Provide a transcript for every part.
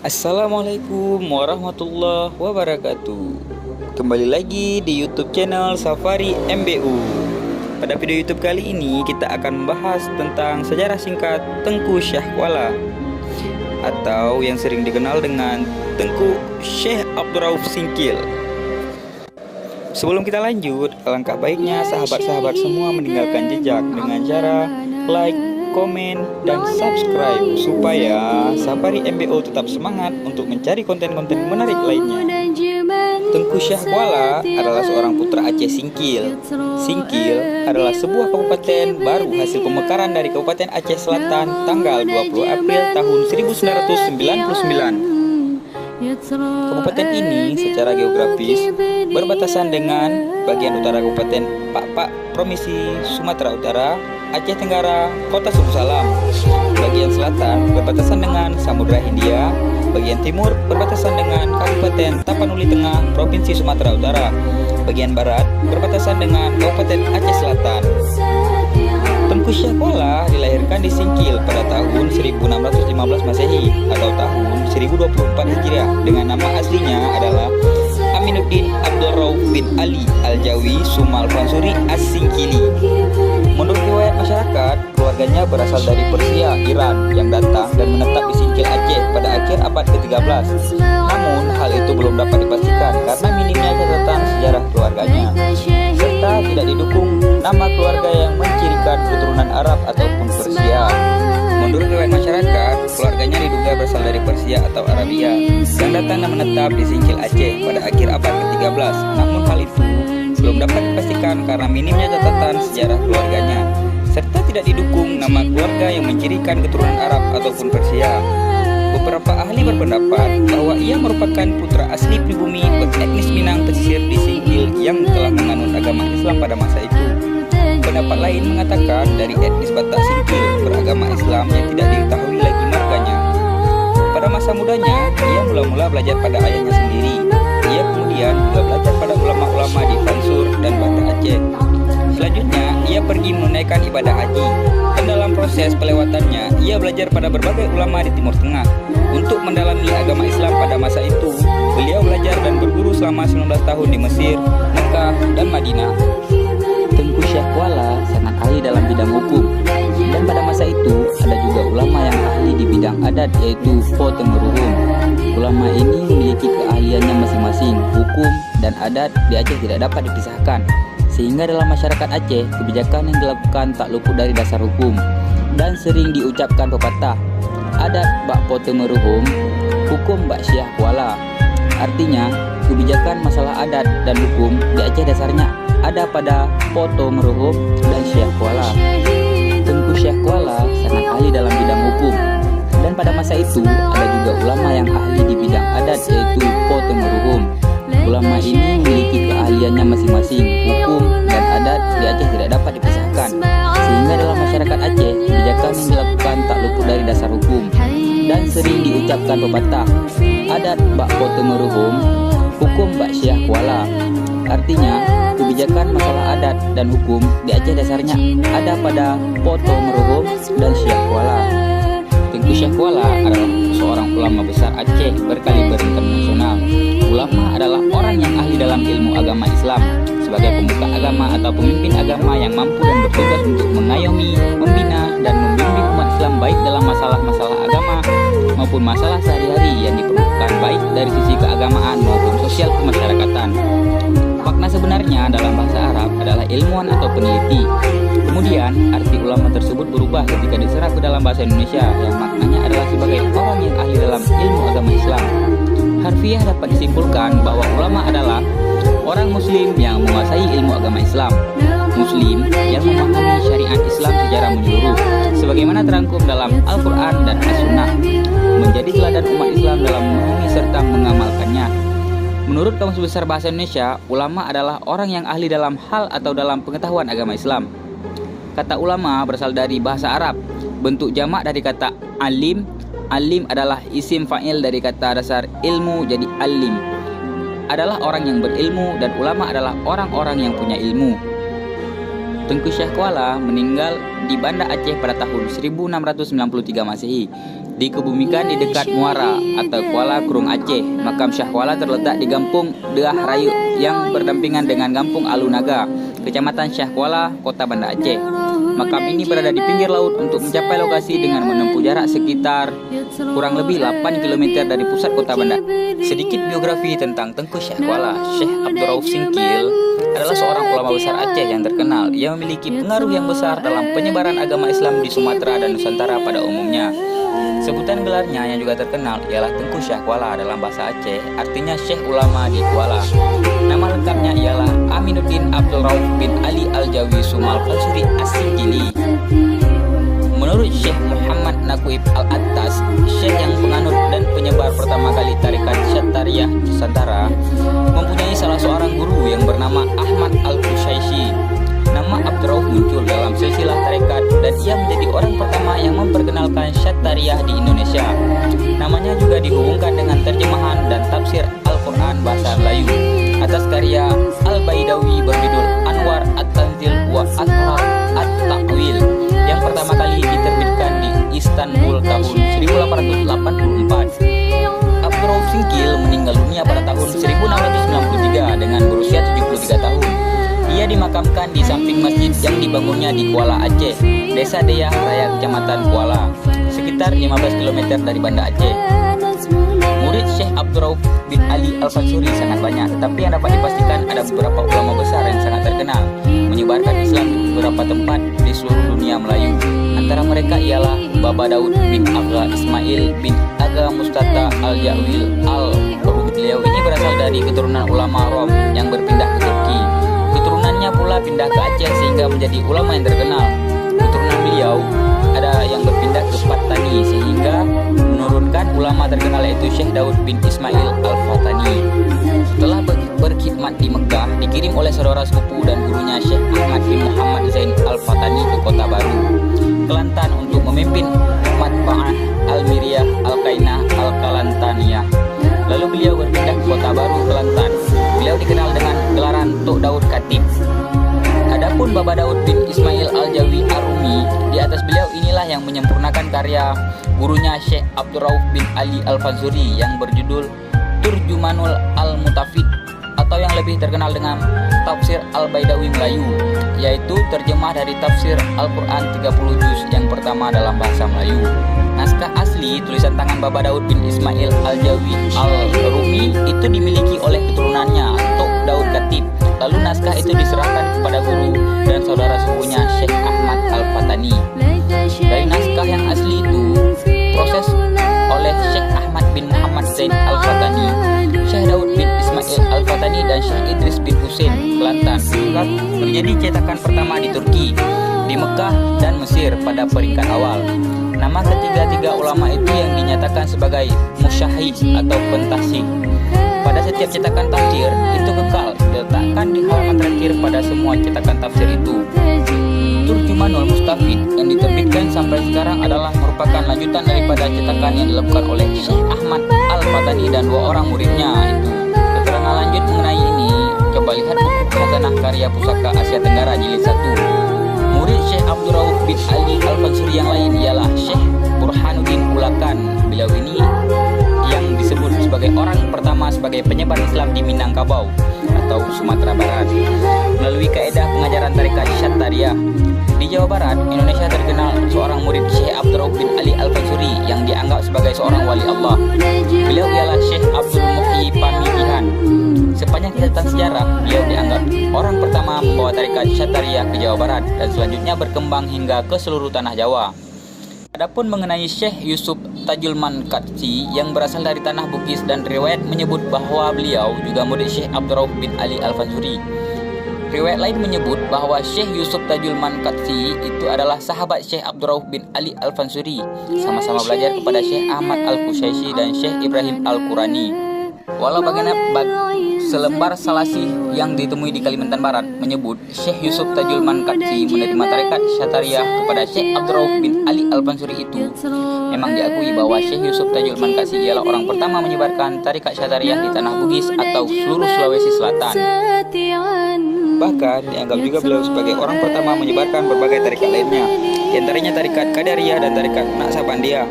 Assalamualaikum warahmatullahi wabarakatuh. Kembali lagi di YouTube channel Safari MBU. Pada video YouTube kali ini kita akan membahas tentang sejarah singkat Tengku Syahkuala atau yang sering dikenal dengan Tengku Syekh Abdurrauf Singkil. Sebelum kita lanjut, alangkah baiknya sahabat-sahabat semua meninggalkan jejak dengan cara like, komen, dan subscribe supaya Safari MBO tetap semangat untuk mencari konten-konten menarik lainnya. Tengku Syahkuala adalah seorang putra Aceh Singkil. Singkil adalah sebuah kabupaten baru hasil pemekaran dari Kabupaten Aceh Selatan tanggal 20 April tahun 1999. Kabupaten ini secara geografis berbatasan dengan bagian utara Kabupaten Pak Provinsi Sumatera Utara, Aceh Tenggara, Kota Suku Salam. Bagian selatan berbatasan dengan Samudra Hindia. Bagian timur berbatasan dengan Kabupaten Tapanuli Tengah, Provinsi Sumatera Utara. Bagian barat berbatasan dengan Kabupaten Aceh Selatan. Tengku Syahkuala dilahirkan di Singkil pada tahun 1615 Masehi atau tahun 1024 Hijriah dengan nama aslinya adalah Aminuddin Abdurrauf bin Ali Al-Jawi Sumal Fansuri As-Singkili. Menurut riwayat masyarakat, keluarganya berasal dari Persia, Iran yang datang dan menetap di Singkil Aceh pada akhir abad ke-13. Namun, hal itu belum dapat dipastikan karena minimnya catatan sejarah keluarganya, serta tidak didukung nama keluarga yang mencirikan keturunan Arab ataupun Persia. Menurut riwayat masyarakat, keluarganya diduga berasal dari Persia atau Arabia yang datang dan menetap di Singkil Aceh pada akhir abad ke-13. Namun hal itu belum dapat dipastikan karena minimnya catatan sejarah keluarganya, serta tidak didukung nama keluarga yang mencirikan keturunan Arab ataupun Persia. Beberapa ahli berpendapat bahwa ia merupakan putra asli pribumi beretnis Minang pesisir di Singkil yang telah menganut agama Islam pada masa itu. Pendapat lain mengatakan dari etnis Batak Singkil beragama Islam yang tidak diketahui lagi marganya. Pada masa mudanya, ia mula-mula belajar pada ayahnya sendiri. Ia kemudian juga belajar pada ulama-ulama di Fansur dan Banda Aceh. Selanjutnya, ia pergi menunaikan ibadah haji. Dan dalam proses pelewatannya, ia belajar pada berbagai ulama di Timur Tengah. Untuk mendalami agama Islam pada masa itu, beliau belajar dan berguru selama 19 tahun di Mesir, Mekah, dan Madinah. Tengku Syahkuala sangat ahli dalam bidang hukum. Dan pada masa itu, ada juga ulama yang ahli di bidang adat yaitu Po Temeruhum. Ulama ini memiliki keahliannya masing-masing. Hukum dan adat di Aceh tidak dapat dipisahkan, sehingga dalam masyarakat Aceh, kebijakan yang dilakukan tak luput dari dasar hukum. Dan sering diucapkan pepatah, adat bak Po Temeruhum, hukum bak Syahkuala. Artinya, kebijakan masalah adat dan hukum di Aceh dasarnya ada pada Po Temeruhum dan Syahkuala. Tengku Syahkuala sangat ahli dalam bidang hukum. Dan pada masa itu, ada juga ulama yang ahli di bidang adat yaitu Po Temeruhum. Ulama ini memiliki keahliannya masing-masing. Hukum dan adat di Aceh tidak dapat dipisahkan, sehingga dalam masyarakat Aceh, kebijakan yang dilakukan tak luput dari dasar hukum. Dan sering diucapkan pepatah, adat bak Po Temeruhum, hukum bak Syahkuala. Artinya, kebijakan masalah adat dan hukum di Aceh dasarnya ada pada Po Temeruhum dan Syahkuala. Tengku Syahkuala adalah seorang ulama besar Aceh berkaliber internasional. Ulama adalah orang yang ahli dalam ilmu agama Islam sebagai pemuka agama atau pemimpin agama yang mampu dan bertugas untuk mengayomi, membina, dan membimbing umat Islam baik dalam masalah-masalah agama maupun masalah sehari-hari yang diperlukan baik dari sisi keagamaan maupun sosial kemasyarakatan. Makna sebenarnya dalam bahasa Arab adalah ilmuwan atau peneliti. Kemudian, arti ulama tersebut berubah ketika diserap ke dalam bahasa Indonesia yang maknanya adalah sebagai orang yang ahli dalam ilmu agama Islam. Harfiah dapat disimpulkan bahwa ulama adalah orang muslim yang menguasai ilmu agama Islam, muslim yang memahami syariat Islam secara menyeluruh, sebagaimana terangkum dalam Al-Quran dan As-Sunnah, menjadi teladan umat Islam dalam memahami serta mengamalkannya. Menurut Kamus Besar Bahasa Indonesia, ulama adalah orang yang ahli dalam hal atau dalam pengetahuan agama Islam. Kata ulama berasal dari bahasa Arab, bentuk jamak dari kata alim. Alim adalah isim fa'il dari kata dasar ilmu, jadi alim adalah orang yang berilmu dan ulama adalah orang-orang yang punya ilmu. Tengku Syahkuala meninggal di Banda Aceh pada tahun 1693 Masehi. Dikebumikan di dekat Muara atau Kuala Kurung Aceh. Makam Syah Kuala terletak di Kampung Deah Rayu yang berdampingan dengan Kampung Alunaga, Kecamatan Syah Kuala, Kota Banda Aceh. Makam ini berada di pinggir laut untuk mencapai lokasi dengan menempuh jarak sekitar kurang lebih 8 km dari pusat Kota Banda. Sedikit biografi tentang Tengku Syah Kuala. Syekh Abdul Rauf Singkil adalah seorang ulama besar Aceh yang terkenal. Ia memiliki pengaruh yang besar dalam penyebaran agama Islam di Sumatera dan Nusantara pada umumnya. Sebutan gelarnya yang juga terkenal ialah Tengku Syah Kuala dalam bahasa Aceh, artinya Syekh Ulama di Kuala. Nama lengkapnya ialah Aminuddin Abdul Rauf bin Ali Al-Jawi Sumal Falsuri As-Singkili. Menurut Syekh Muhammad Nakuib Al-Attas, Syekh yang penganut dan penyebar pertama kali tarikat Syattariyah Nusantara, mempunyai salah seorang guru yang bernama Ahmad Al-Qushaisi. Nama Abdul Rauf muncul dalam silsilah tarekat dan ia menjadi orang pertama yang memperkenalkan Syattariyah di Indonesia. Namanya juga dihubungkan dengan terjemahan dan tafsir Al-Quran bahasa Melayu atas karya Al-Baidawi berjudul Anwar At-Tanzil wa Athar At-Ta'wil yang pertama kali diterbitkan di Istanbul tahun 1884. Abdul Rauf Singkil meninggal dunia pada tahun 1693 dengan berusia 73 tahun. Ia dimakamkan di samping masjid yang dibangunnya di Kuala Aceh, Desa Deah Raya, Kecamatan Kuala, sekitar 15 km dari Banda Aceh. Murid Syekh Abdul Rauf bin Ali Al-Fansuri sangat banyak, tetapi yang dapat dipastikan ada beberapa ulama besar yang sangat terkenal, menyebarkan Islam di beberapa tempat di seluruh dunia Melayu. Antara mereka ialah Baba Daud bin Agha Ismail bin Agha Mustata Al-Jawil Al-Rum. Beliau ini berasal dari keturunan ulama Rom yang berpindah ke Turki. Keturunannya pula pindah ke Aceh sehingga menjadi ulama yang terkenal. Keturunan beliau ada yang berpindah ke Patani sehingga menurunkan ulama terkenal yaitu Syekh Daud bin Ismail Al-Fatani. Setelah berkhidmat di Mekah, dikirim oleh saudara sepupu dan gurunya Syekh Ahmad bin Muhammad Zain Al-Fatani ke Kota Baru, Kelantan untuk memimpin Matba'ah Al-Miriyah Al-Kainah Al-Kalantaniyah. Lalu beliau berpindah ke Kota Baru, Kelantan. Beliau dikenal dengan gelaran Tok Daud Khatib. Adapun Baba Daud bin Ismail Al-Jawi Arumi, di atas beliau inilah yang menyempurnakan karya gurunya Syekh Abdul Rauf bin Ali Al-Fansuri yang berjudul Turjumanul Al-Mutafid atau yang lebih terkenal dengan Tafsir Al-Baidawi Melayu, yaitu terjemah dari tafsir Al-Quran 30 juz yang pertama dalam bahasa Melayu. Naskah asli tulisan tangan Baba Daud bin Ismail Al-Jawi Al-Rumi itu dimiliki oleh keturunannya Tok Daud Khatib. Lalu naskah itu diserahkan kepada guru dan saudara sepupunya Syekh Ahmad Al-Fatani. Dari naskah yang asli itu proses oleh Syekh Ahmad bin Muhammad Zain Al-Fatani, Syekh Daud bin Ismail Al-Fatani dan Syekh Idris bin Husain, Kelantan. Terjadi cetakan pertama di Turki, di Mekah dan Mesir pada peringkat awal. Nama ketiga-tiga ulama itu yang dinyatakan sebagai musyahid atau pentahsih. Pada setiap cetakan tafsir itu kekal diletakkan di halaman terakhir pada semua cetakan tafsir itu. Turjumanul Mustafid yang diterbitkan sampai sekarang adalah merupakan lanjutan daripada cetakan yang dilakukan oleh Syekh Ahmad Al-Fatani dan dua orang muridnya itu. Keterangan lanjut mengenai ini, coba lihat buku Khazanah Karya Pusaka Asia Tenggara jilid 1. Murid Syekh Abdul Rauf bin Ali Al-Fansuri yang lain ialah Syekh Burhanuddin Ulakan. Beliau ini yang disebut sebagai orang pertama sebagai penyebar Islam di Minangkabau atau Sumatera Barat melalui kaedah pengajaran tarekat Syattariyah. Di Jawa Barat, Indonesia terkenal seorang murid Syekh Abdul Rauf bin Ali Al-Fansuri yang dianggap sebagai seorang wali Allah. Beliau ialah Syekh Abdul Muhyi Pamikihan. Sepanjang catatan sejarah, beliau dianggap orang pertama membawa tarekat Syattariyah ke Jawa Barat dan selanjutnya berkembang hingga ke seluruh tanah Jawa. Adapun mengenai Syekh Yusuf Tajul Mankatsi yang berasal dari tanah Bugis dan riwayat menyebut bahwa beliau juga murid Syekh Abdul Rauf bin Ali Al-Fansuri. Riwayat lain menyebut bahwa Syekh Yusuf Tajul Mankatsi itu adalah sahabat Syekh Abdul Rauf bin Ali Al-Fansuri, sama-sama belajar kepada Syekh Ahmad Al-Qushaisi dan Syekh Ibrahim Al-Qurani. Walau selembar salasi yang ditemui di Kalimantan Barat menyebut Syekh Yusuf Tajul Mankatsi menerima tarekat Syattariyah kepada Syekh Abdul Rauf bin Ali Al-Fansuri itu, memang diakui bahwa Syekh Yusuf Tajul Mankatsi ialah orang pertama menyebarkan tarekat Syattariyah di tanah Bugis atau seluruh Sulawesi Selatan. Bahkan dianggap juga beliau sebagai orang pertama menyebarkan berbagai tarekat lainnya, di antaranya tarekat Qadariyah dan tarekat Naqsabandiyah.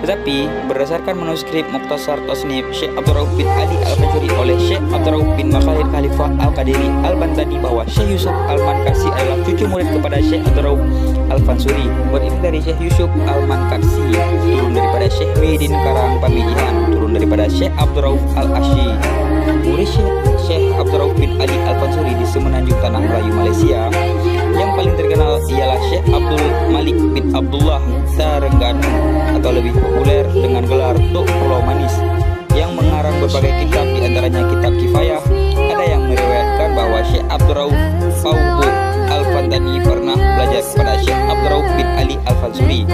Tetapi berdasarkan manuskrip Mukhtasar Tasnif Syekh Abdurrauf bin Ali Al-Mansuri oleh Syekh Abdurrauf bin Makhalid Khalifah Al-Qadiri Al-Bantani bahwa Syekh Yusuf Al-Mankarsi adalah cucu murid kepada Syekh Abdurrauf Al-Mansuri, beriring dari Syekh Yusuf Al-Mankarsi, turun daripada Syekh Muhyiddin Karang Pamijihan, turun daripada Syekh Abdurrauf Al-Asyi. Murid Syekh Abdurrauf bin Ali Al-Mansuri di Semenanjung Tanah Melayu, Malaysia. Yang paling terkenal ialah Syekh Abdul Malik bin Abdullah Terengganu, atau lebih populer dengan gelar Tok Pulau Manis, yang mengarang berbagai kitab, diantaranya kitab Kifayah. Ada yang meriwayatkan bahwa Syekh Abdurrauf Faubu Al-Fantani pernah belajar kepada Syekh Abdurrauf bin Ali Al-Mansuri.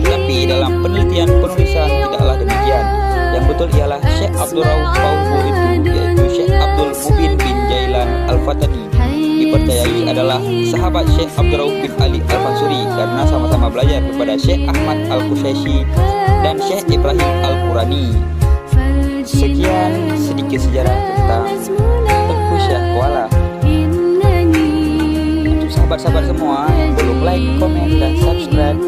Tetapi dalam penelitian penulisan tidaklah demikian. Yang betul ialah Syekh Abdurrauf Faubu itu, yaitu Syekh Abdul Mubin bin Jailan Al-Fatani, dipercayai adalah sahabat Syekh Abdurrauf bin Ali Al-Mansuri karena sama-sama belajar kepada Syekh Ahmad Al-Qushaisi dan Syekh Ibrahim Al-Qurani. Sekian sedikit sejarah tentang Tengku Syekh Kuala. Untuk sahabat-sahabat semua yang belum like, komen, dan subscribe,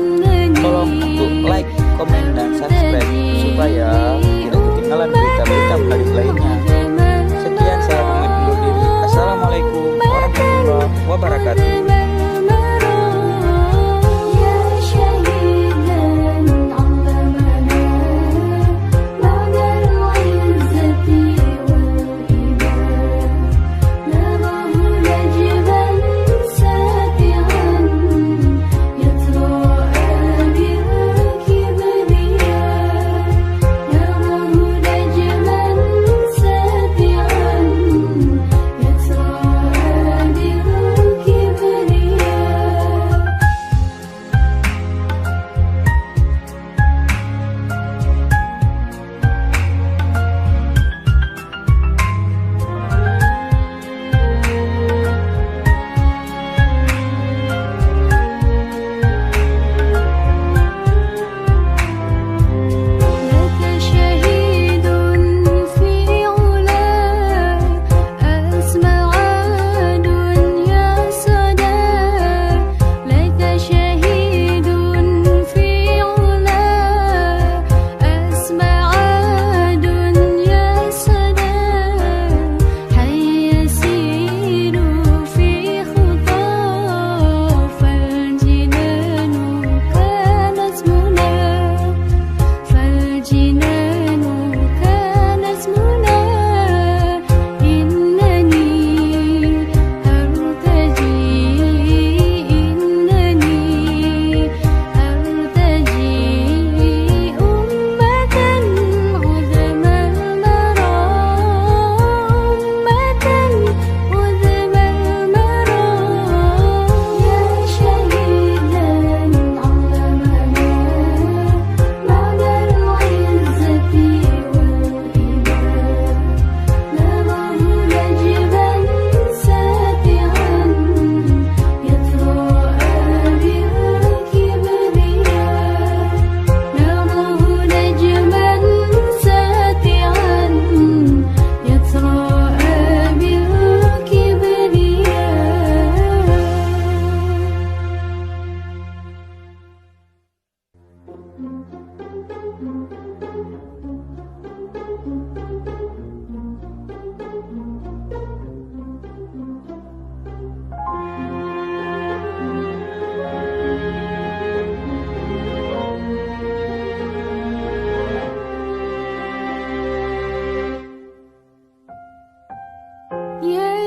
tolong untuk like, komen, dan subscribe supaya tidak ketinggalan berita-berita menarik lainnya. Sekian, saya pamit undur diri. Assalamualaikum warahmatullahi wabarakatuh.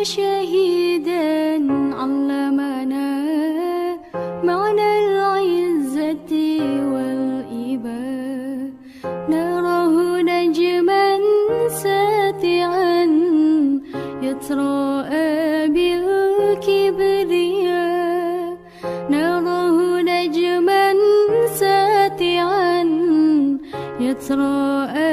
شهيدا علمنا معنى العزة والإباء نراه نجما ساتعا يتراءى بالكبرياء نراه نجما ساتعا يتراءى